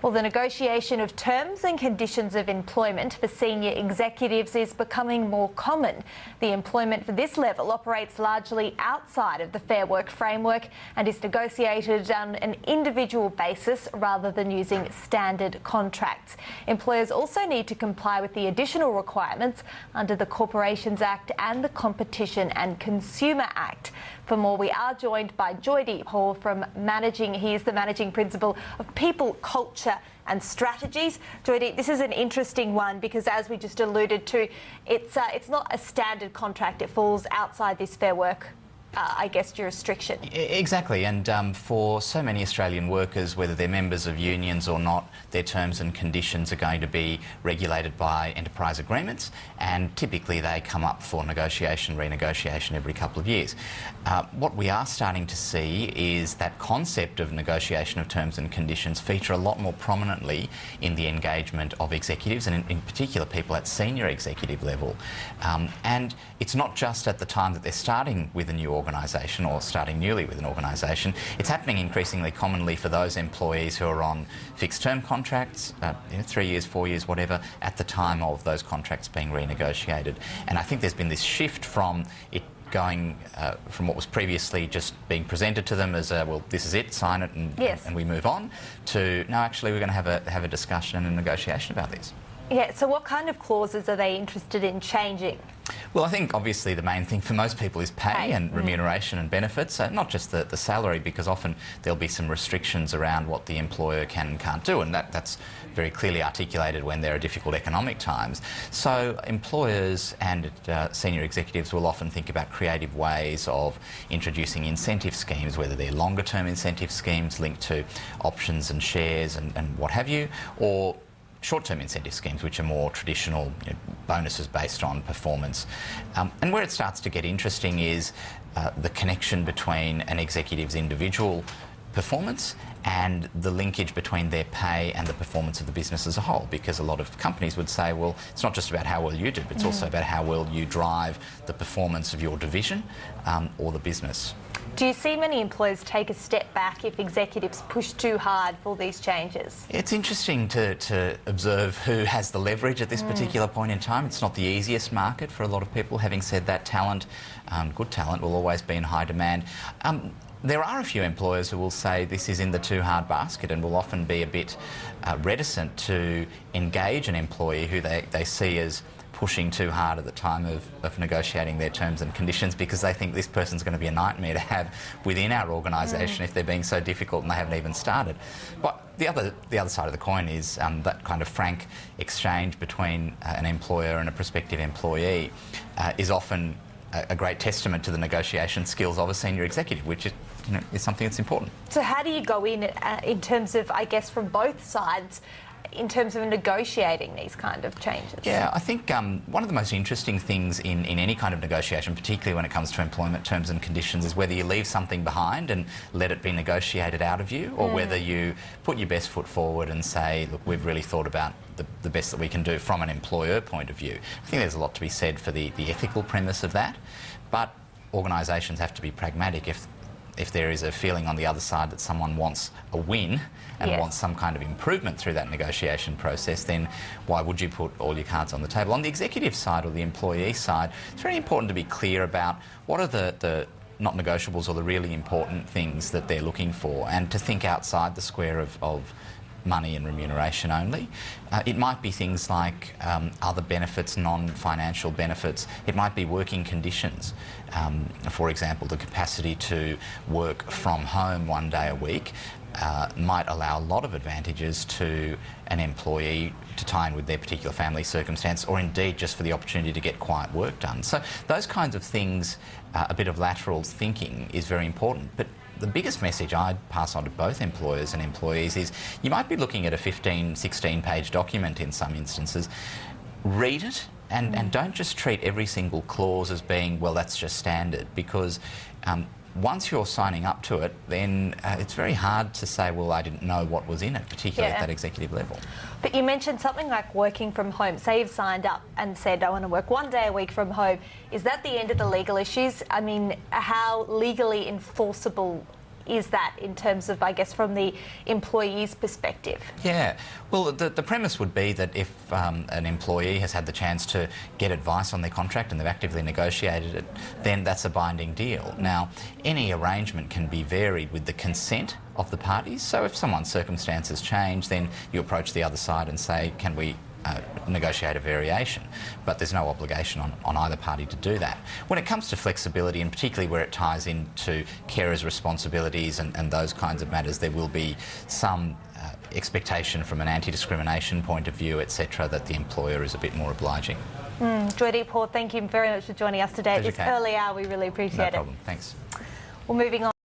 Well, the negotiation of terms and conditions of employment for senior executives is becoming more common. The employment for this level operates largely outside of the Fair Work framework and is negotiated on an individual basis rather than using standard contracts. Employers also need to comply with the additional requirements under the Corporations Act and the Competition and Consumer Act. For more, we are joined by Joydeep Hall he is the Managing Principal of People, Culture and Strategies. Joydeep, this is an interesting one because, as we just alluded to, it's not a standard contract. It falls outside this Fair Work jurisdiction. Exactly, and for so many Australian workers, whether they're members of unions or not, their terms and conditions are going to be regulated by enterprise agreements, and typically they come up for negotiation, renegotiation every couple of years. What we are starting to see is that concept of negotiation of terms and conditions feature a lot more prominently in the engagement of executives, and in particular people at senior executive level. And it's not just at the time that they're starting with a new organisation or starting newly with an organisation. It's happening increasingly commonly for those employees who are on fixed term contracts, 3 years, 4 years, whatever, at the time of those contracts being renegotiated. And I think there's been this shift from it going from what was previously just being presented to them as well, this is it, sign it and we move on, to no, actually we're going to have a discussion and a negotiation about this. Yeah, so what kind of clauses are they interested in changing? Well, I think obviously the main thing for most people is pay and remuneration and benefits, so not just the salary, because often there'll be some restrictions around what the employer can and can't do, and that's very clearly articulated when there are difficult economic times. So employers and senior executives will often think about creative ways of introducing incentive schemes, whether they're longer term incentive schemes linked to options and shares and what have you, or short-term incentive schemes, which are more traditional, bonuses based on performance. And where it starts to get interesting is the connection between an executive's individual performance and the linkage between their pay and the performance of the business as a whole, because a lot of companies would say, well, it's not just about how well you do, but it's also about how well you drive the performance of your division or the business. Do you see many employers take a step back if executives push too hard for these changes? It's interesting to observe who has the leverage at this particular point in time. It's not the easiest market for a lot of people. Having said that, talent, good talent, will always be in high demand. There are a few employers who will say this is in the too hard basket and will often be a bit reticent to engage an employee who they see as pushing too hard at the time of negotiating their terms and conditions, because they think this person's going to be a nightmare to have within our organisation if they're being so difficult and they haven't even started. But the other side of the coin is that kind of frank exchange between an employer and a prospective employee is often a great testament to the negotiation skills of a senior executive, which is something that's important. So how do you go in terms of, I guess, from both sides, in terms of negotiating these kind of changes? Yeah, I think one of the most interesting things in any kind of negotiation, particularly when it comes to employment terms and conditions, is whether you leave something behind and let it be negotiated out of you, or whether you put your best foot forward and say, look, we've really thought about the best that we can do from an employer point of view. I think there's a lot to be said for the ethical premise of that, but organisations have to be pragmatic. If there is a feeling on the other side that someone wants a win and wants some kind of improvement through that negotiation process, then why would you put all your cards on the table? On the executive side or the employee side, it's very important to be clear about what are the not negotiables or the really important things that they're looking for, and to think outside the square of money and remuneration only. It might be things like other benefits, non-financial benefits. It might be working conditions. For example, the capacity to work from home 1 day a week might allow a lot of advantages to an employee to tie in with their particular family circumstance, or indeed just for the opportunity to get quiet work done. So those kinds of things, a bit of lateral thinking is very important. But the biggest message I'd pass on to both employers and employees is you might be looking at a 15, 16-page document in some instances. Read it and don't just treat every single clause as being, well, that's just standard, because once you're signing up to it, then it's very hard to say, well, I didn't know what was in it, particularly at that executive level. But you mentioned something like working from home. Say you've signed up and said, I want to work 1 day a week from home. Is that the end of the legal issues? I mean, how legally enforceable is that in terms of, I guess, from the employee's perspective? Yeah, well, the premise would be that if an employee has had the chance to get advice on their contract and they've actively negotiated it, then that's a binding deal. Now, any arrangement can be varied with the consent of the parties. So if someone's circumstances change, then you approach the other side and say, can we negotiate a variation? But there's no obligation on either party to do that. When it comes to flexibility, and particularly where it ties into carers' responsibilities and those kinds of matters, there will be some expectation from an anti-discrimination point of view, etc., that the employer is a bit more obliging. Joydeep Hall, thank you very much for joining us today at this early hour. We really appreciate it. No problem. Thanks. Well, moving on.